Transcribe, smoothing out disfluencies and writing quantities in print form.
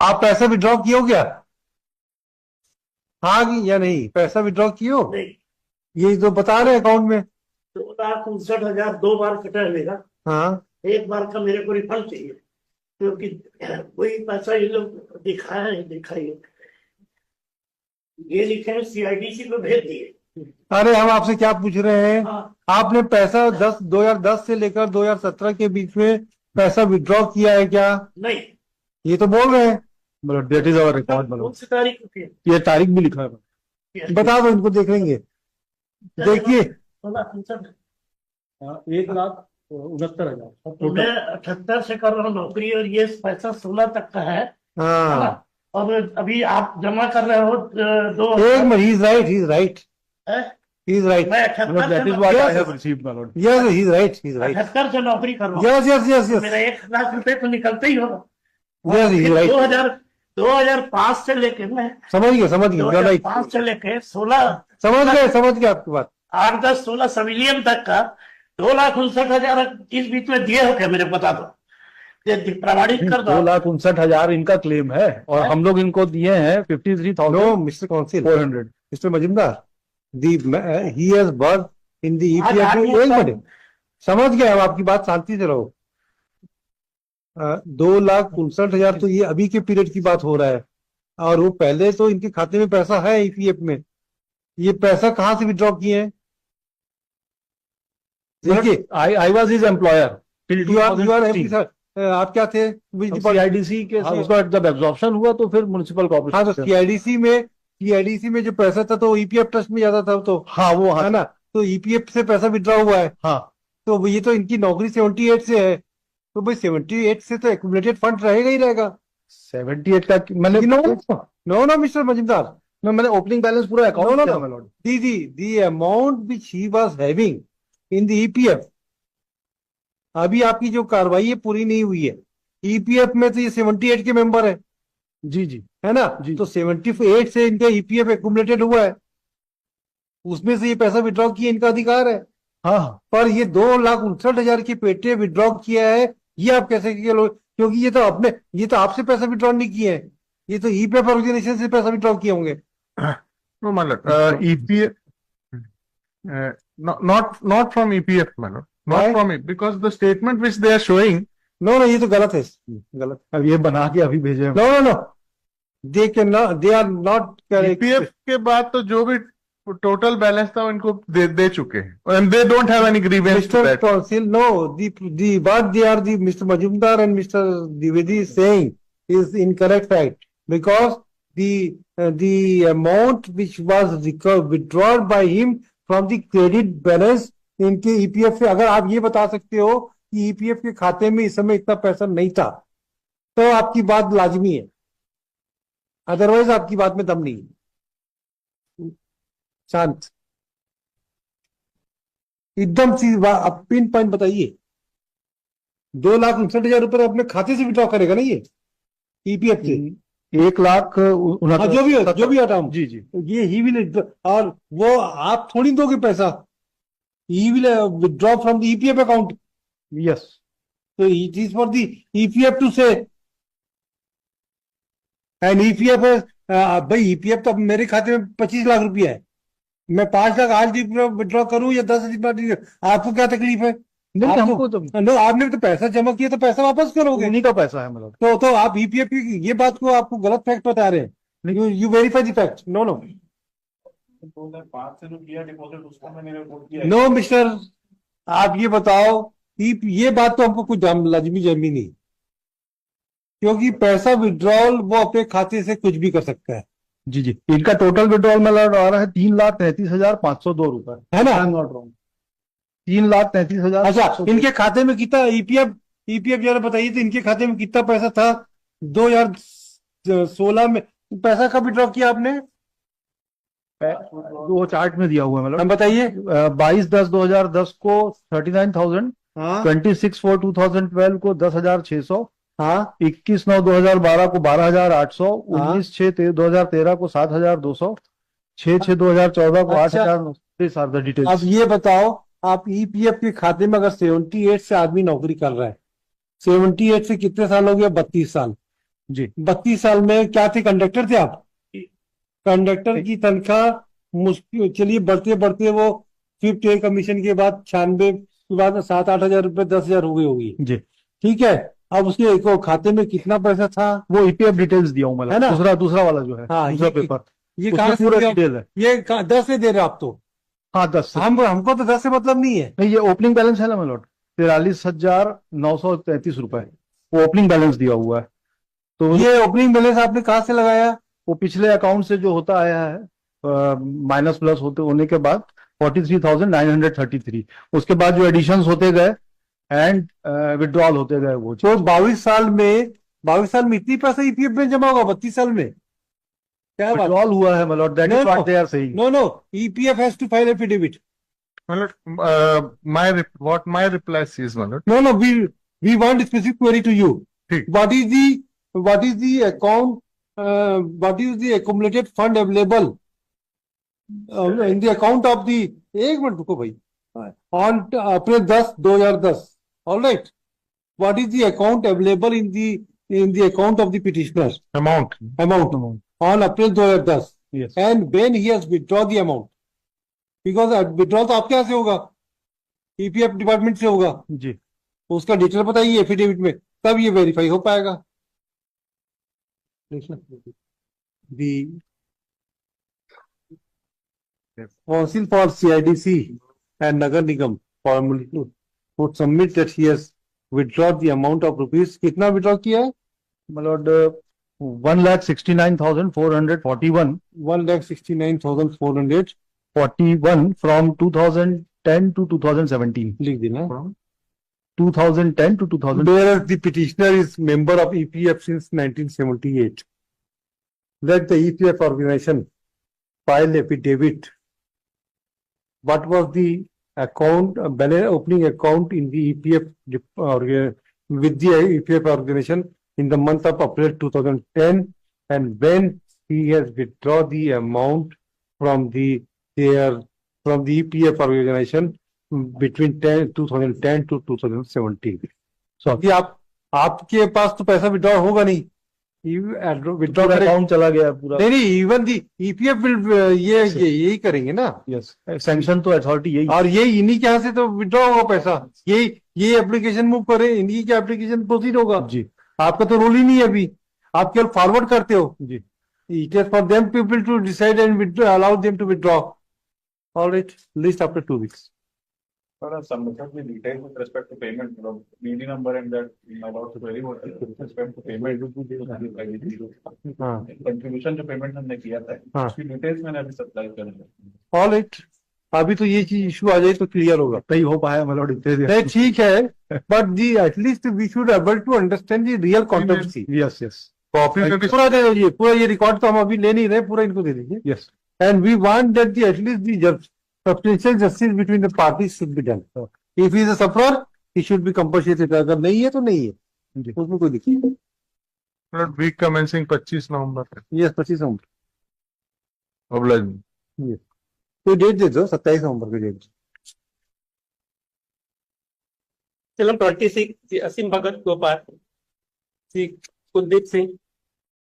आप पैसा विड्रॉ किए हो क्या? हाँ या नहीं, पैसा विड्रॉ किए हो? नहीं, ये तो बता रहे अकाउंट में। 2,59,000 2 बार कटा है मेरा। हाँ, एक बार का मेरे को रिफंड चाहिए, क्योंकि वही पैसा ये लोग दिखाया है, दिखाइए, ये लिखे हैं CIDC को भेज दिए। अरे हम आपसे क्या पूछ रहे हैं? हाँ, आपने पैसा 2010 से लेकर 2017 के बीच में पैसा विड्रॉ किया है क्या? नहीं। ये तो बोल रहे हैं। मतलब डेट इज आवर रिकॉर्ड, कौन मतलब सी तारीख को किया? ये तारीख भी लिखा है। बता दो इनको, देख लेंगे। देखिए, 16,59। 1,69,000 तो मैं 78 से कर रहा हूँ नौकरी, और ये पैसा 16 तक का है ना? हाँ, और अभी आप जमा कर रहे हो दो एक minute, he is right, he is right, है? He is right. मैं 78 that is say what I have received my lord. Yes, he is right, he is right. 78 से नौकरी कर रहा हूँ। यस यस यस यस मेरा 1 लाख रुपए तो निकलते ही होगा। Yes, he is right. 2005 से लेके मैं समझ गए, समझ गए, राइट। 2005 से लेके 16, समझ गए आपकी बात। 8, 10, 16 सिविलियन तक का 2,59,000 इस बीच में दिए हो क्या? मेरे बता दो, ये प्रमाणित कर दो। 2,59,000 इनका क्लेम है, और हम लोग इनको दिए हैं 53,000। No mister counsel, 400। Mister Majumdar, he has work in the EPF। एक मिनट, समझ गए हम आपकी बात, शांति से रहो। 2,59,000 तो ये अभी के पीरियड की बात हो रहा है, और वो पहले तो इनके खाते में पैसा है EPF में। ये पैसा कहाँ से विड्रॉ किए हैं? देखिए, I was his employer. You are आप क्या थे? CIDC के उसका जब एब्जॉर्प्शन हुआ तो फिर म्युनिसिपल कॉर्पोरेशन। हाँ, तो CIDC में जो पैसा था तो EPF ट्रस्ट में जाता था तो। हाँ, वो है ना, तो EPF से पैसा विड्रॉ हुआ है। हाँ, तो ये तो इनकी नौकरी 78 से है, तो भाई 78 से तो एक्यूमुलेटेड फंड रहेगा ही रहेगा। 78 का मतलब नो मिस्टर मजुमदार, मैंने ओपनिंग बैलेंस पूरा account the amount which he was having in the EPF। अभी आपकी जो कार्रवाई है पूरी नहीं हुई है। EPF में तो ये 78 के मेंबर है। जी जी, है ना जी। तो 78 से इनका EPF एक्यूमुलेटेड हुआ है, उसमें से ये पैसा विड्रॉ किया, इनका अधिकार है। हाँ, पर ये 2,59,000 के पेटे विड्रॉ किया है, ये आप कैसे किए लोग? क्योंकि ये तो आपसे पैसा विड्रॉ नहीं किए हैं, ये तो EPF ऑर्गेनाइजेशन से पैसा विड्रॉ किए होंगे। No, my lord. EPF, not from EPF, my lord. Not Why? from it, because the statement which they are showing. No, ये तो गलत है, गलत। अब ये बना के अभी भेजे। No, they are not correct. EPF के बाद तो जो भी टोटल बैलेंस था इनको दे चुके हैं, and they don't have any grievance to Mr. that. Council, no, what they are, Mr. Majumdar and Mr. Dwivedi is saying is incorrect fact, because the amount which was withdrawn by him from the credit balance इनके EPF से, अगर आप ये बता सकते हो कि EPF के खाते में इस समय इतना पैसा नहीं था, तो आपकी बात लाजमी है, अदरवाइज आपकी बात में दम नहीं है। शांत, एकदम सी आप पिन पॉइंट बताइए। 2,59,000 रुपए अपने खाते से विड्रॉ करेगा ना ये EPF से? 1,69,000, जो भी हटाऊं जी जी, ये ही विल, और वो आप थोड़ी दोगे पैसा, he will withdraw from the EPF account. Yes, तो it is for the EPF to say, and EPF भाई, EPF तो अब मेरे खाते में 25 लाख रुपया है, मैं 5 लाख आज विड्रॉ करूं या 10,000, आपको क्या तकलीफ है? हमको तो आपने तो पैसा जमा किया तो पैसा वापस करोगे, उन्हीं का पैसा है, मतलब तो आप EPF की ये बात को आपको गलत फैक्ट बता रहे हैं। You verify the fact. No 2005 से जो किया डिपॉजिट उसका मैंने रिपोर्ट किया। नो मिस्टर, आप ये बताओ, ये बात तो हमको कुछ लाजमी जमी नहीं, क्योंकि पैसा विड्रॉल वो अपने खाते से कुछ भी कर सकता है। जी जी, इनका टोटल विड्रॉल में आ रहा है 3,33,502 रुपए, है ना? 3,33,000। अच्छा, इनके खाते में कितना EPF जरा बताइए, तो इनके खाते में कितना पैसा था 2016 में? पैसा कब विड्रॉ किया आपने? वो चार्ट में दिया हुआ है, मतलब बताइए। 22/10/2010 को 39,000, 26/4/2012 को 10,600, हाँ, 21/9/2012 को 12,800, 19/6/2013 को 7,200, 6/6/2014 को 8,000 डिटेल्स। अब ये बताओ, आप EPF के खाते में अगर 78 से आदमी नौकरी कर रहा है, 78 से कितने साल हो गया? 32 साल। जी 32 साल में क्या थे, कंडक्टर थे आप? कंडक्टर की तनख्वाह मुश्किल, चलिए बढ़ते बढ़ते वो 5th पे कमीशन के बाद 96 के बाद 7-8 हजार रुपए 10 हजार हो गई होगी, जी। ठीक है। अब उसके एक खाते में कितना पैसा था? वो ईपीएफ डिटेल्स दिया हूँ है मतलब, ना? दूसरा वाला जो है, हाँ, दूसरा ये पेपर, ये उसमें कहाँ से पूरा दिया? डिटेल है। ये 10 से दे रहे हो आप तो? हाँ 10 से। हमको तो 10 से मतलब नहीं है। नहीं, ये ओपनिंग बैलेंस है ना मेलोड, 43,933 रुपए, वो ओपनिंग बैलेंस दिया हुआ है। तो ये ओपनिंग बैलेंस आपने कहाँ से लगाया? वो पिछले अकाउंट से जो होता आया है, माइनस प्लस होने के बाद 43,933, उसके बाद जो एडिशंस होते गए एंड विड्रॉल होते गए वो तो 22 साल में इतनी पैसा ईपीएफ में जमा होगा 32 साल में? क्या बात? विड्रॉल हुआ है मतलब, that No, is what no. They are saying. No, EPF has to file affidavit. what my reply says, my lord. No, we want specific query to you. ठीक. What is the account? What is the accumulated fund available in the account of the? एक minute रुको भाई। On April 10, 2010. All right. What is the account available in the account of the petitioner? Amount. Amount on April 2010. Yes. And when he has withdrawn the amount, because withdrawal तो आपके यहाँ से होगा, EPF department से होगा, जी तो उसका detail बताइए एफिडेविट में, तब ये वेरीफाई हो पाएगा। The Council for CIDC and Nagar Nigam formally would submit that he has withdrawn the amount of rupees, कितना विड्रॉ किया है? मतलब 1,69,441 1,69,400 from 2010 to 2017, लिख देना। 2010 to 2000. Whereas the petitioner is member of EPF since 1978. Let the EPF organization file affidavit. What was the account, opening account in the EPF with the EPF organization in the month of April 2010, and when he has withdrawn the amount from the EPF organization between 2010 to 2017. So अभी आपके पास तो पैसा withdraw होगा नहीं, withdraw account चला गया पूरा। नहीं, इवन दी ईपीएफ विल यही करेंगे ना। यस, सैंक्शन तो अथॉरिटी यही। और ये इन्हीं के यहाँ से तो विड्रॉ होगा पैसा, ये एप्लीकेशन मूव करे, इन्हीं के एप्लीकेशन प्रोसीड होगा जी। आपका तो रोल ही नहीं है अभी, आप केवल फॉरवर्ड करते हो जी। It is for them people to decide and allow them to withdraw. All right, list after 2 weeks. Sir, submitted the details with respect to payment, DD number and that about to very much with respect to payment. हाँ, contribution जो payment हमने किया था, हाँ। उसकी details मैंने अभी supply कर दी। ऑलराइट, अभी तो ये चीज इशू आ जाए तो क्लियर होगा। नहीं हो पाया मतलब इतने नहीं ठीक है, but the at least we should able to understand the real controversy. Yes yes Copy का पूरा दे दीजिए, पूरा ये रिकॉर्ड तो हम अभी ले नहीं रहे, पूरा इनको दे दीजिए। Yes. And we want that at least the substantial justice between the parties should be done. If he is a sufferer, he should be compensated. अगर नहीं है तो नहीं है, उसमें कोई दिक्कत नहीं। week commencing 25 नवंबर। Yes, 25 नवंबर। Oblige. तो डेट दे दो, 27 नवंबर की डेट। फिल्म 26 असीम भगत गोपाल, श्री कुलदीप सिंह,